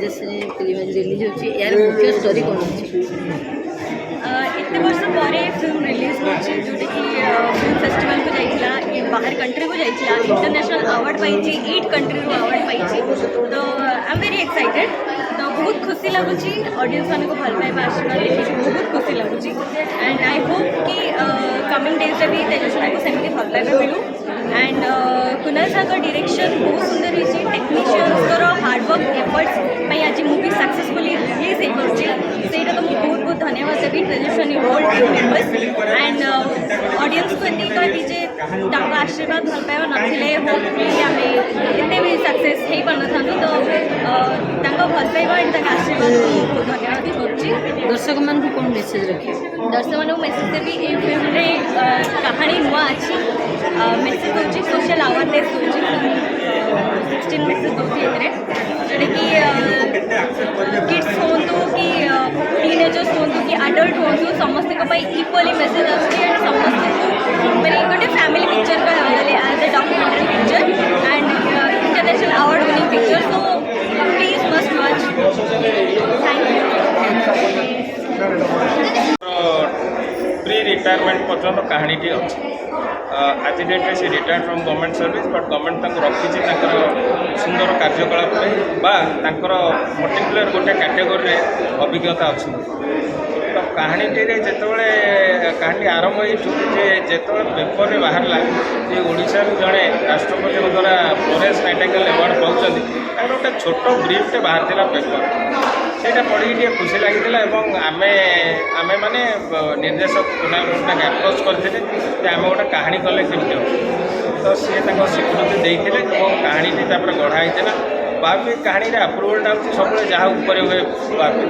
Express film आज release होची यार मुख्य स्टोरी कौन होची इतने वर्ष पर फिल्म रिलीज होची जोटा कि फिल्म फेस्टिवल को जाइला बाहर कंट्री को जाइला इंटरनेशनल अवार्ड पाइछि 8 कंट्री रो अवार्ड पाइछि तो आई एम वेरी एक्साइटेड तो बहुत खुशी लगुची ऑडियंस मान को भल पाइबा आशीर्वाद देखि बहुत खुशी लगुची एंड आई होप कि कमिंग डेज रे भी तेजस्वी को सेमती भल पाइबा मिलू एंड कुणाल सागर डायरेक्शन बहुत सुंदर रही टेक्नीशियंस हार्डवर्क एफर्ट्स मैं आज मूवी सक्सेसफुली रिलीज हो पार्टी से तो बहुत बहुत धन्यवाद Devi Tejaswi whole team members and audience को ये कहबी जे आशीर्वाद भल पाइबा नथिले होपफुली आम एते भी सक्सेस हो पार तो भल पाइबा एंड आशीर्वाद को बहुत धन्यवाद देउछि दर्शक मान को कौन मेसेज रखे दर्शक मान मेसेज देवी ये फिल्म रे कहानी नुआ अच्छी मेसेज होची सोशल अवेयरनेस होची 16 मेसेज होची एतरे जोटा कि किड्स होतु कि टीनेजर्स होतु कि अडल्ट होतु समस्त को पाई इक्वली मेसेज आछी एंड समस्त माने गोटे फैमिली पिक्चर का as a documentary picture and international award winning picture so please must watch thank you pre retirement पर्यटन कहानीटी अच्छी आज डेट्रे से retired from government service but government रखी सुंदर कार्यकलाप पर्टिकुलर गोटे कैटेगोरी अभिज्ञता अच्छी तो कहानीटी जितेबाला कहानी आरंभ होते पेपर में बाहर ये ओडिशा जड़े राष्ट्रपति द्वारा फ्लोरेंस नाइटिंगेल अवार्ड पाँच गोटे छोट ब्रीफटे बाहर पेपर से पढ़ी टे खुशी लगी आमे माने निर्देशक कुणाल पट्टनायक अप्रोच करते आम गोटे कहानी कले केमती हो तो सी स्वीकृति देते कहानीटी गढ़ाई बापी कहानी आप्रुवलटा हूँ सब जहाँ हुए बापी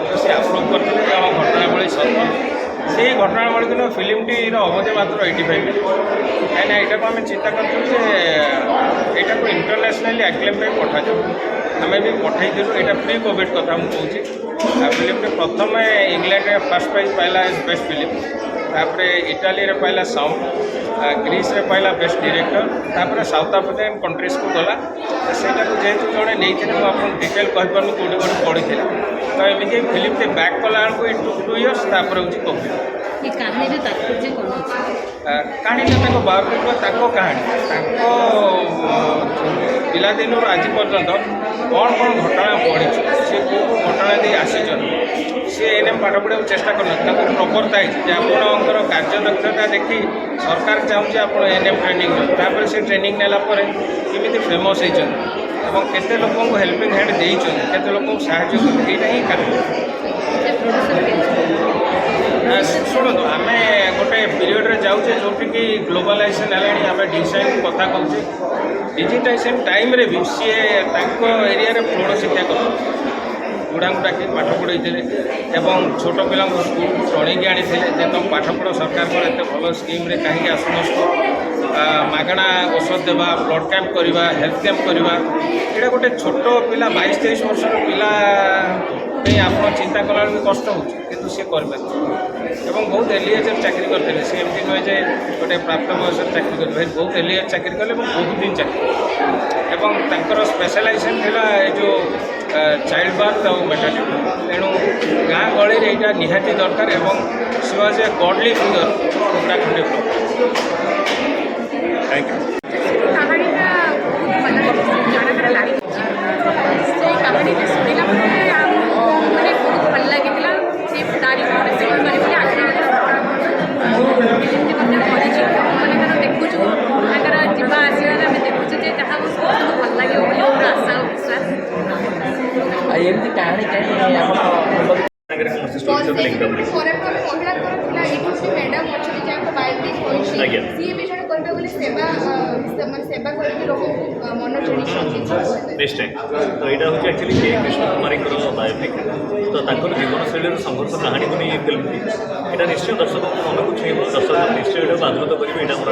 तो सी आप्रुव करते घटनावली सत्य से घटनावली दिन फिल्मटी अवधि मात्र 85 मिनट कहीं यहाँ को आम चिंता करूँ को इंटरनेशनली एक्लेम पठा आम भी पठेलु यहाँ प्री कोविड कथा मुझे कहूँ फिल्म प्रथम इंग्लैंड फर्स्ट प्राइज पाइला एज बेस्ट फिल्म तापर इटाली रे पाइला साउंड ग्रीस रे पाइला बेस्ट डायरेक्टर तापर साउथ अफ्रिकन कंट्रीज को गला सेटा को जेहेतु जड़े नहीं आपको डिटेल कहीपर कौटे कौटे पड़ी तो एमती फिल्म से बैक कला को इन 2 इयर्स तापर हूँ कोविड ये कहानी तात्पर्य कौन कहानी बायोपिक कहानी पिलादिन आज पर्यटन कौन कौन घटना पड़ी सी कौ घटना दे आसी सी एने पाठ पढ़ा चेष्टा करना प्रपरता है आपणकर कार्यदक्षता देखी सरकार चाहूँगी आप एनएम ट्रेनिंग से ट्रेनिंग नेलापर केमी फेमस होती केते लोक हेल्पिंग हैंड देते लोक साहय यहाँ ही शुणु आम गोटे पीरियड जाऊे जोटि कि ग्लोबलाइजेशन है आम डिजाइन कथा कहे डिजिटाइजेशन टाइम रे भी सी एरिया फ्लोर शिक्षा कर बुढ़ा डाक पाठ पढ़े छोट पिला स्कूल टणिकी आनी तुम पाठ पढ़ सरकार एत भल स्कीम कहीं आसन मागणा औषध देवा ब्लड कैंप करवा हेल्थ कैंप करवा यहाँ गोटे छोट पिला 22-23 वर्ष पिला आप चिंता कला कष्ट हो सी कर बहुत एर्ली एज चाकरी करते सी एमती नुहे जे गोटे प्राप्त बयस चाकरी कर बहुत एर्ली एज चाकरी कले बहुत दिन चाकरी एवं स्पेशलाइजेशन था जो चाइल्ड बर्थ और मैटरनिटी तेणु गाँ गली यहाँ निहाती दरकार she was a godly figure Uttarakhand thank you निश्चय तो यहाँ हूँ एक्चुअली के कृष्ण कुमारी बायोपिक तो जीवनशैली संघर्ष कहानी को नहीं फिल्म यहाँ निश्चय दर्शक मन को छुईब दर्शक निश्चय यहाँ आदृत करेंगे यहाँ मोर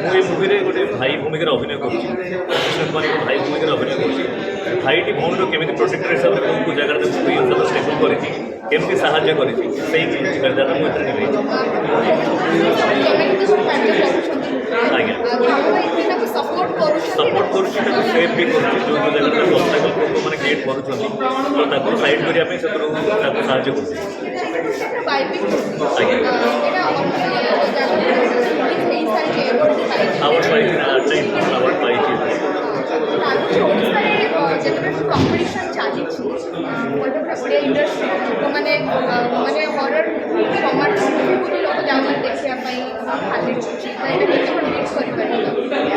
मुझे मुवी गोटे भाई भूमिका अभिनय कृष्ण कुमारी भाई भूमिका अभिनय कर भाईटी भौणी केमी प्रोटेक्टर हिसाब से कौन जगह स्टेबल करमी साहय कर आज्ञा सपोर्ट କରୁଛି ତାକୁ ସେଭ୍ ବି କରୁଛି ଯେଉଁ ଜାଗାରେ ତାକୁ ଅବଷ୍ଟାକଲ୍ ଲୋକମାନେ କ୍ରିଏଟ୍ କରୁଛନ୍ତି ତ ତାକୁ ସାଇଡ଼୍ କରିବା ପାଇଁ ସେଥିରୁ ତାକୁ ସାହାଯ୍ୟ କରୁଛି। ଆୱାର୍ଡ଼ ପାଇଛି ନା 8ଟା ଆୱାର୍ଡ଼ ପାଇଛି। କମ୍ପିଟିସନ୍ ଚାଲିଛି ଓଡ଼ିଆ ଇଣ୍ଡଷ୍ଟ୍ରି ଲୋକମାନେ ମାନେ ହରର ରୋମାଣ୍ଟିକ୍ ମୁଭି ଲୋକ ଯାଉଛନ୍ତି ଦେଖିବା ପାଇଁ ଖାଲି କରିପାରିବେ।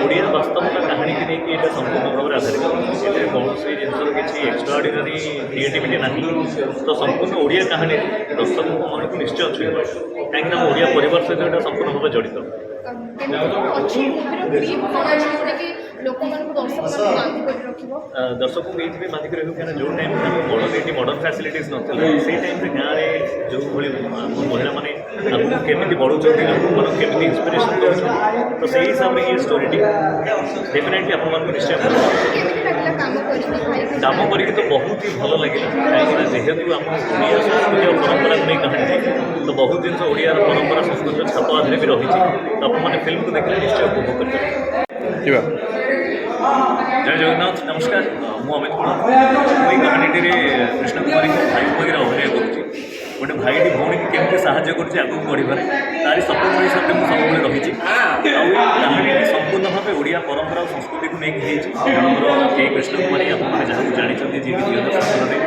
ଓଡ଼ିଆ ବାସ୍ତବତା କାହାଣୀକି ନେଇକି ଏଇଟା ସମ୍ପୂର୍ଣ୍ଣ ଭାବରେ ଆଧାରିତ। ଏଥିରେ କୌଣସି ଜିନିଷର କିଛି ଏକ୍ସଟ୍ରାଅର୍ଡ଼ିନାରୀ କ୍ରିଏଟିଭିଟି ନାହିଁ। ତ ସମ୍ପୂର୍ଣ୍ଣ ଓଡ଼ିଆ କାହାଣୀ ଦର୍ଶକଙ୍କ ମନକୁ ନିଶ୍ଚୟ ଛୁଇଁବ କାହିଁକିନା ଆମ ଓଡ଼ିଆ ପରିବାର ସହିତ ଏଇଟା ସମ୍ପୂର୍ଣ୍ଣ ଭାବେ ଜଡ଼ିତ। ଅଛି ମୁଭିର କ୍ଲିପ୍ କ'ଣ ଅଛି ଯେଉଁଟାକି ଲୋକମାନଙ୍କୁ ଦର୍ଶକମାନଙ୍କୁ ବାନ୍ଧି କରି ରଖିବ? ଦର୍ଶକଙ୍କୁ ଏଇଥିପାଇଁ ବାନ୍ଧିକି ରହିବ କାହିଁକିନା ଯେଉଁ ଟାଇମ୍ରେ ଏଠି ମଡ଼ର୍ଣ୍ଣ ଫ୍ୟାସିଲିଟିଜ୍ ନଥିଲା ସେଇ ଟାଇମ୍ରେ ଗାଁରେ ଯେଉଁଭଳି ମହିଳାମାନେ ଆଗକୁ କେମିତି ବଢ଼ୁଛନ୍ତି ଲୋକମାନଙ୍କୁ କେମିତି ଇନ୍ସପିରେସନ୍ କରୁଛନ୍ତି ତ ସେଇ ହିସାବରେ ଇଏ ଷ୍ଟୋରିଟି ଡେଫିନେଟଲି ଆପଣମାନଙ୍କୁ ନିଶ୍ଚୟ ଭଲ ଲାଗିବ। କେମିତି ଲାଗିଲା କାମ କରିକି କାମ କରିକି ତ ବହୁତ ହି ଭଲ ଲାଗିଲା କାହିଁକିନା ଯେହେତୁ ଆମ ଓଡ଼ିଆ ସଂସ୍କୃତି ଆଉ ପରମ୍ପରାକୁ ନେଇ କାହାଣୀ ତ ବହୁତ ଜିନିଷ ଓଡ଼ିଆର ପରମ୍ପରା ସଂସ୍କୃତିର ଛାପ ଆଧାରେ ବି ରହିଛି ତ ଆପଣମାନେ ଫିଲ୍ମକୁ ଦେଖିଲେ ନିଶ୍ଚୟ ଉପଭୋଗ କରିପାରିବେ। ଜୟ ଜଗନ୍ନାଥ, ନମସ୍କାର। ମୁଁ ଅମିତ କୁମାର। ମୁଁ ଏଇ କାହାଣୀଟିରେ କୃଷ୍ଣ କୁମାରୀଙ୍କ ଭାଇ ଭୂମିକାରେ ଅଭିନୟ କରୁଛି। ଗୋଟେ ଭାଇଟି ଭଉଣୀକି କେମିତି ସାହାଯ୍ୟ କରୁଛି ଆଗକୁ ବଢ଼ିବାରେ ତାରି ସପୋର୍ଟ ହିସାବରେ ମୁଁ ସବୁବେଳେ ରହିଛି। ଆଉ ଏଇ କାହାଣୀଟି ସମ୍ପୂର୍ଣ୍ଣ ଭାବେ ଓଡ଼ିଆ ପରମ୍ପରା ଓ ସଂସ୍କୃତିକୁ ନେଇକି ହେଇଛି। ଆମର କେ କୃଷ୍ଣ କୁମାରୀ ଆପଣମାନେ ଯାହାକୁ ଜାଣିଛନ୍ତି ଯିଏକି 2017ରେ